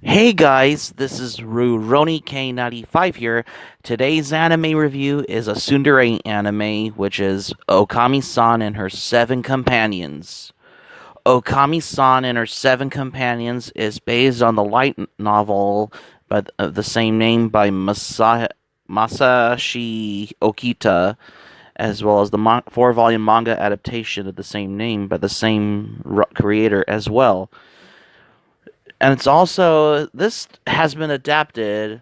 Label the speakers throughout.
Speaker 1: Hey guys, this is Rurouni K95 here. Today's anime review is a tsundere anime, which is Okami-san and her seven companions. Okami-san and her seven companions is based on the light novel of the same name by Masashi Okita, as well as the four-volume manga adaptation of the same name by the same creator as well. And it's also, this has been adapted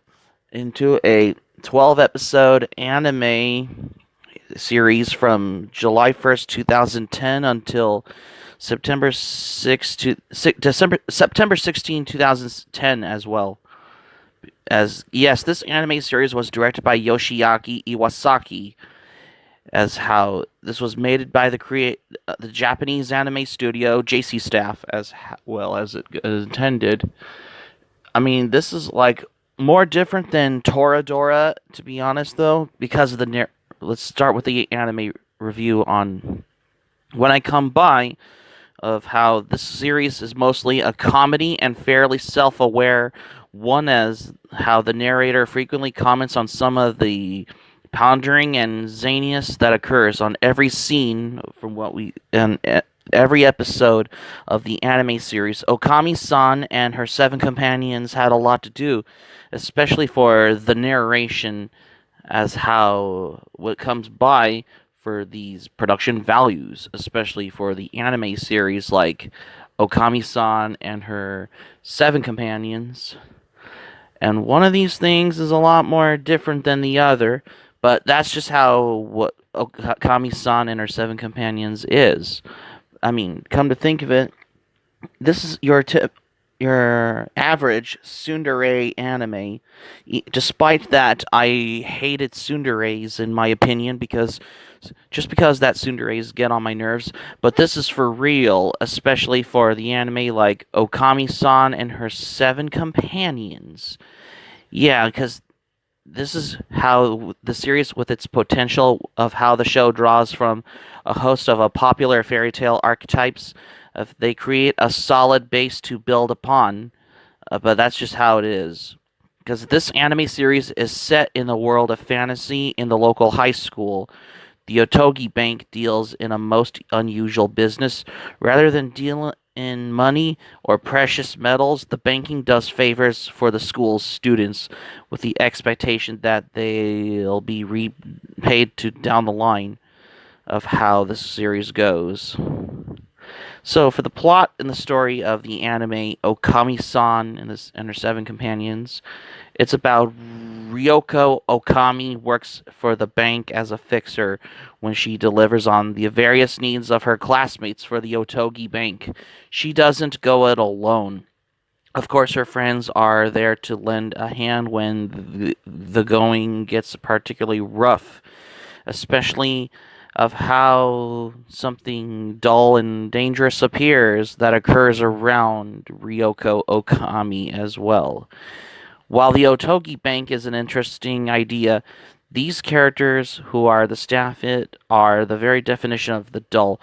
Speaker 1: into a 12 episode anime series from July 1st, 2010 until September 16, 2010 as well. As yes, this anime series was directed by Yoshiaki Iwasaki, as how this was made by the Japanese anime studio JC Staff, as well as it intended. I mean, this is like more different than Toradora, to be honest, though, because of the. Let's start with the anime review on when I come by of how this series is mostly a comedy and fairly self-aware. One, as how the narrator frequently comments on some of the pondering and zaniness that occurs on every scene from what we and every episode of the anime series. Okami-san and her seven companions had a lot to do, especially for the narration, as how what comes by for these production values, especially for the anime series like Okami-san and her seven companions. And one of these things is a lot more different than the other, but that's just how what Okami-san and her seven companions is. I mean, come to think of it, this is your average tsundere anime. Despite that, I hated tsunderes in my opinion because that tsunderes get on my nerves. But this is for real, especially for the anime like Okami-san and her seven companions. Yeah, because this is how the series, with its potential of how the show draws from a host of a popular fairy tale archetypes, if they create a solid base to build upon. But that's just how it is. Because this anime series is set in the world of fantasy in the local high school. The Otogi Bank deals in a most unusual business. Rather than dealing in money or precious metals, the banking does favors for the school's students with the expectation that they'll be repaid to down the line of how the series goes. So, for the plot and the story of the anime Okami-san and her seven companions, it's about Ryoko Okami works for the bank as a fixer when she delivers on the various needs of her classmates for the Otogi Bank. She doesn't go it alone. Of course, her friends are there to lend a hand when the going gets particularly rough, especially of how something dull and dangerous appears that occurs around Ryoko Okami as well. While the Otogi Bank is an interesting idea, these characters who are the staff it are the very definition of the dull.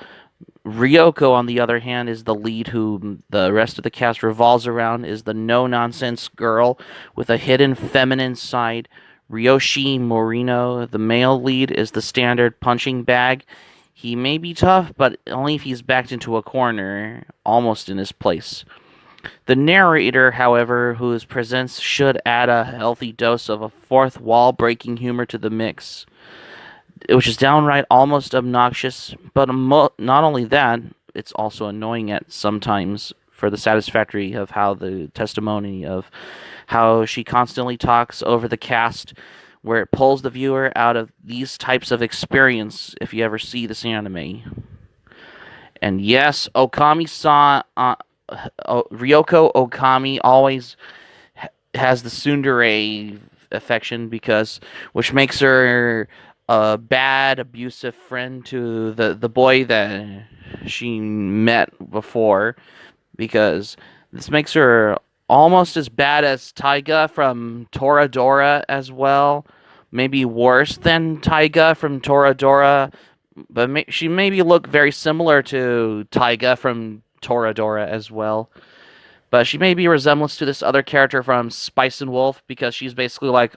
Speaker 1: Ryoko, on the other hand, is the lead who the rest of the cast revolves around, is the no-nonsense girl with a hidden feminine side. Ryoshi Morino, the male lead, is the standard punching bag. He may be tough, but only if he's backed into a corner, almost in his place. The narrator, however, whose presence should add a healthy dose of a fourth wall breaking humor to the mix, which is downright almost obnoxious, but not only that, it's also annoying at sometimes for the satisfactory of how the testimony of how she constantly talks over the cast, where it pulls the viewer out of these types of experience if you ever see this anime. And yes, Ryoko Okami always has the tsundere affection because, which makes her a bad, abusive friend to the boy that she met before, because this makes her almost as bad as Taiga from Toradora as well. Maybe worse than Taiga from Toradora, but she maybe look very similar to Taiga from Toradora as well. But she may be a resemblance to this other character from Spice and Wolf because she's basically like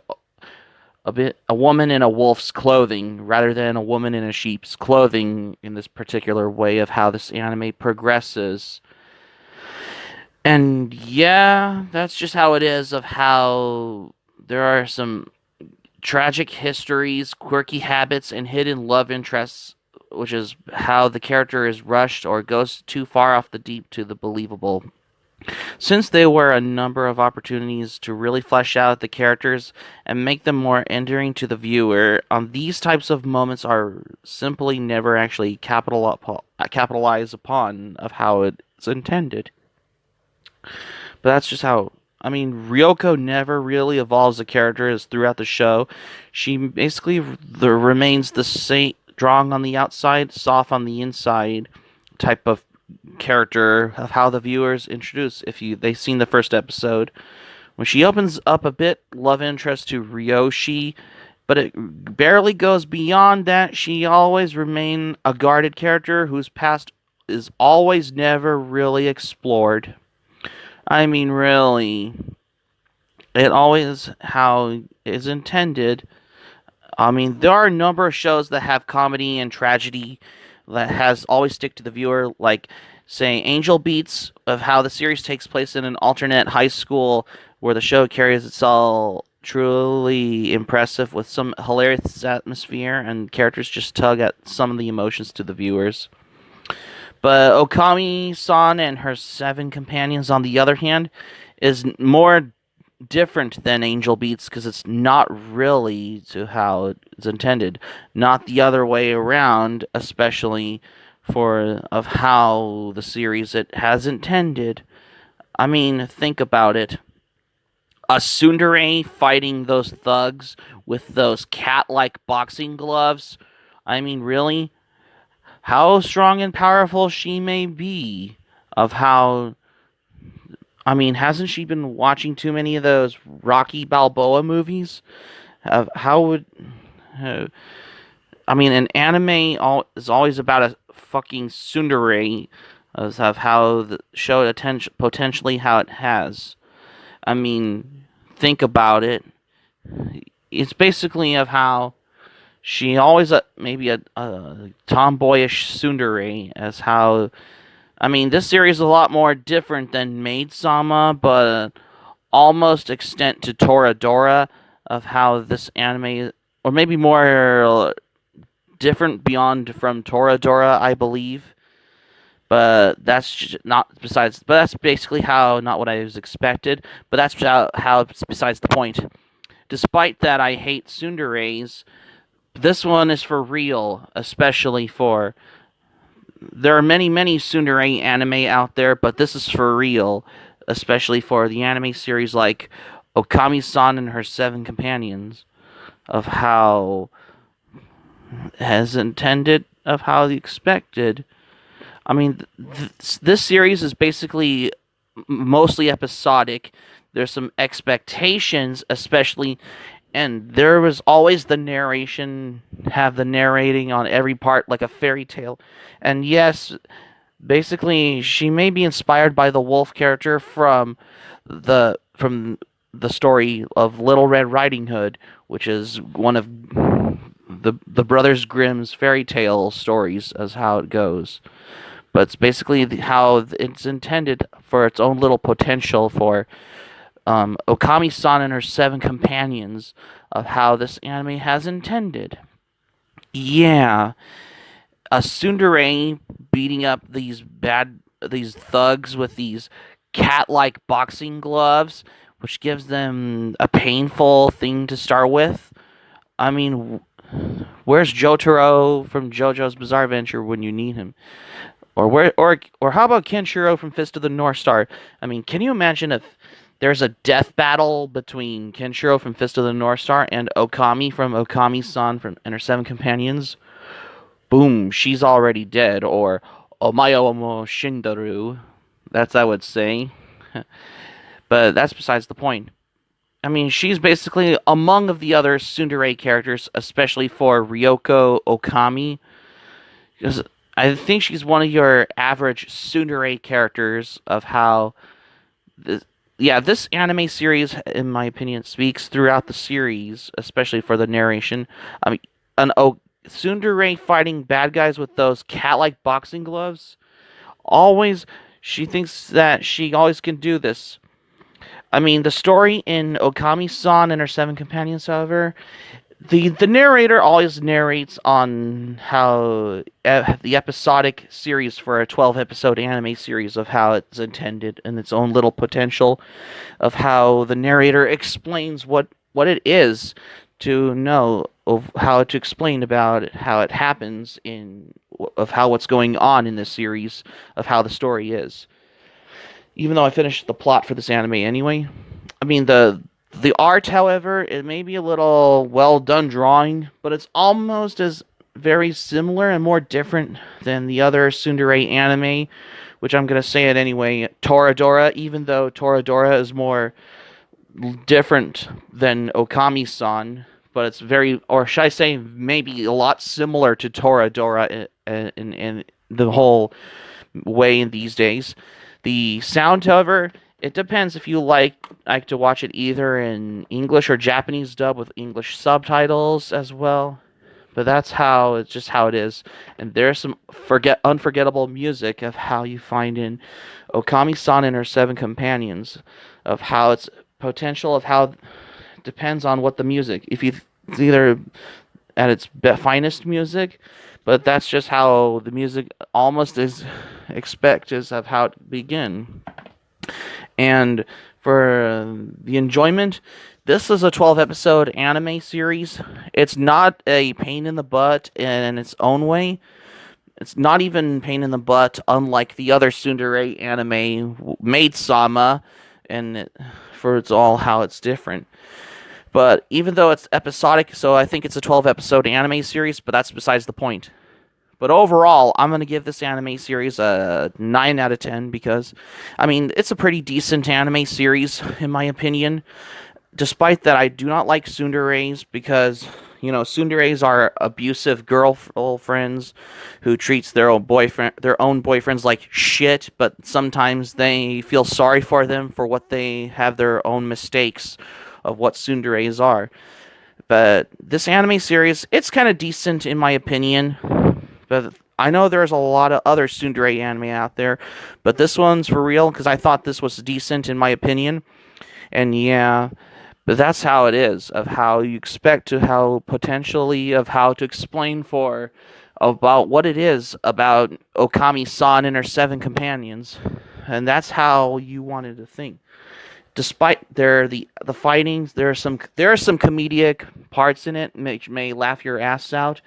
Speaker 1: a woman in a wolf's clothing rather than a woman in a sheep's clothing in this particular way of how this anime progresses. And yeah, that's just how it is of how there are some tragic histories, quirky habits, and hidden love interests, which is how the character is rushed or goes too far off the deep to the believable. Since there were a number of opportunities to really flesh out the characters and make them more endearing to the viewer, these types of moments are simply never actually capitalized upon of how it's intended. But that's just how. I mean, Ryoko never really evolves the character as throughout the show. She basically remains the same, strong on the outside, soft on the inside type of character of how the viewers introduce. If they've seen the first episode, when she opens up a bit love interest to Ryoshi, but it barely goes beyond that. She always remain a guarded character whose past is always never really explored. I mean, really, it always how is intended. I mean, there are a number of shows that have comedy and tragedy that has always stick to the viewer, like say Angel Beats, of how the series takes place in an alternate high school where the show carries itself truly impressive with some hilarious atmosphere and characters just tug at some of the emotions to the viewers. But Okami-san and her seven companions, on the other hand, is more different than Angel Beats because it's not really to how it's intended, not the other way around, especially for of how the series it has intended. I mean, think about it. A tsundere fighting those thugs with those cat-like boxing gloves. I mean, really? How strong and powerful she may be, of how I mean, hasn't she been watching too many of those Rocky Balboa movies? How would I mean, an anime is always about a fucking tsundere of how the show potentially how it has. I mean, think about it. It's basically of how she always maybe a tomboyish tsundere as how I mean, this series is a lot more different than Maid Sama, but almost extent to Toradora of how this anime, or maybe more different beyond from Toradora, I believe. But that's just not besides. But that's basically how not what I was expected. But that's how it's besides the point. Despite that, I hate tsunderes. This one is for real, especially for there are many tsundere anime out there, but this is for real, especially for the anime series like Okami-san and her seven companions, of how has intended, of how expected. I mean, this series is basically mostly episodic. There's some expectations, especially, and there was always the narration, have the narrating on every part like a fairy tale. And yes, basically, she may be inspired by the wolf character from the story of Little Red Riding Hood, which is one of the Brothers Grimm's fairy tale stories, as how it goes. But it's basically how it's intended for its own little potential for Okami-san and her seven companions of how this anime has intended. Yeah, a tsundere beating up these thugs with these cat-like boxing gloves, which gives them a painful thing to start with. I mean, where's Jotaro from JoJo's Bizarre Adventure when you need him? Or how about Kenshiro from Fist of the North Star? I mean, can you imagine if there's a death battle between Kenshiro from Fist of the North Star and Okami from Okami-san from and her seven companions? Boom, she's already dead. Or Omayo mo shindaru. That's I would say. But that's besides the point. I mean, she's basically among of the other tsundere characters, especially for Ryoko Okami. Because I think she's one of your average tsundere characters of how this anime series, in my opinion, speaks throughout the series, especially for the narration. I mean, tsundere fighting bad guys with those cat-like boxing gloves. Always, she thinks that she always can do this. I mean, the story in Okami-san and her seven companions, however, the narrator always narrates on how the episodic series for a 12 episode anime series of how it's intended and its own little potential of how the narrator explains what it is to know of how to explain about how it happens in of how what's going on in this series of how the story is. Even though I finished the plot for this anime anyway, I mean the art, however, it may be a little well done drawing, but it's almost as very similar and more different than the other tsundere anime, which I'm gonna say it anyway. Toradora, even though Toradora is more different than Okami-san, but it's very, or should I say, maybe a lot similar to Toradora in the whole way in these days. The sound, however, it depends if you like to watch it either in English or Japanese dub with English subtitles as well. But that's how it's just how it is. And there's some unforgettable music of how you find in Okami-san and her seven companions, of how it's potential of how it depends on what the music. If you it's either at its finest music, but that's just how the music almost is expected of how it begin. And for the enjoyment, this is a 12 episode anime series. It's not a pain in the butt in its own way. It's not even pain in the butt, unlike the other tsundere anime, Maid-sama, and for it's all how it's different. But even though it's episodic, so I think it's a 12 episode anime series, but that's besides the point. But overall, I'm going to give this anime series a 9 out of 10 because, I mean, it's a pretty decent anime series, in my opinion. Despite that, I do not like tsunderes because, tsunderes are abusive girlfriends who treats their own boyfriends like shit, but sometimes they feel sorry for them for what they have their own mistakes of what tsunderes are. But this anime series, it's kind of decent in my opinion. But I know there's a lot of other tsundere anime out there, but this one's for real because I thought this was decent in my opinion. And yeah, but that's how it is, of how you expect to, how potentially, of how to explain for about what it is about Okami-san and her seven companions. And that's how you wanted to think. Despite the fightings, there are some comedic parts in it which may laugh your ass out.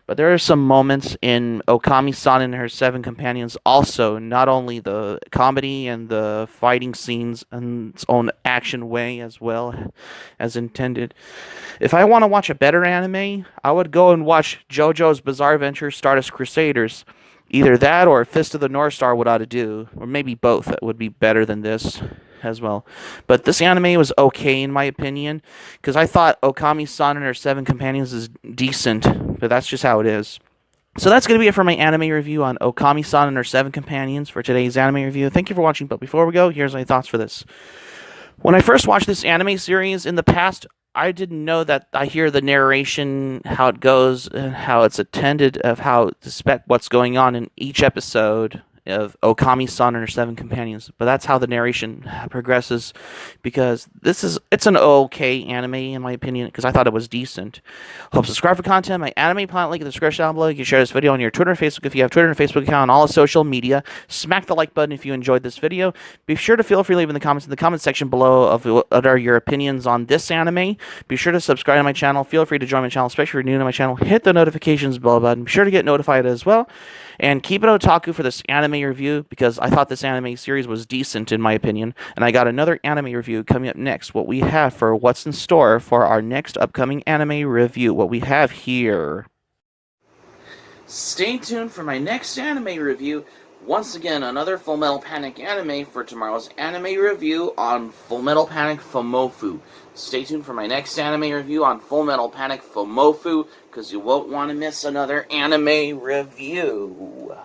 Speaker 1: But there are some moments in Okami-san and her seven companions also, not only the comedy and the fighting scenes in its own action way as well as intended. If I want to watch a better anime, I would go and watch JoJo's Bizarre Adventure Stardust Crusaders. Either that or Fist of the North Star would ought to do, or maybe both. That would be better than this as well. But this anime was okay in my opinion, because I thought Okami-san and her seven companions is decent, but that's just how it is. So that's going to be it for my anime review on Okami-san and her seven companions for today's anime review. Thank you for watching, but before we go, here's my thoughts for this. When I first watched this anime series in the past, I didn't know that I hear the narration, how it goes, and how it's attended, of how to spec what's going on in each episode of Okami-san and her seven companions. But that's how the narration progresses, because it's an okay anime in my opinion, because I thought it was decent. Hope subscribe for content. My anime planet link in the description down below. You can share this video on your Twitter and Facebook if you have Twitter and Facebook account, on all the social media. Smack the like button if you enjoyed this video. Be sure to feel free to leave in the comments section below of what are your opinions on this anime. Be sure to subscribe to my channel. Feel free to join my channel, especially if you're new to my channel. Hit the notifications bell button. Be sure to get notified as well. And keep it otaku for this anime review, because I thought this anime series was decent in my opinion, and I got another anime review coming up next. What we have for what's in store for our next upcoming anime review, what we have here. Stay tuned for my next anime review. Once again, another Full Metal Panic anime for tomorrow's anime review on Full Metal Panic Fumoffu. Stay tuned for my next anime review on Full Metal Panic Fumoffu, because you won't want to miss another anime review.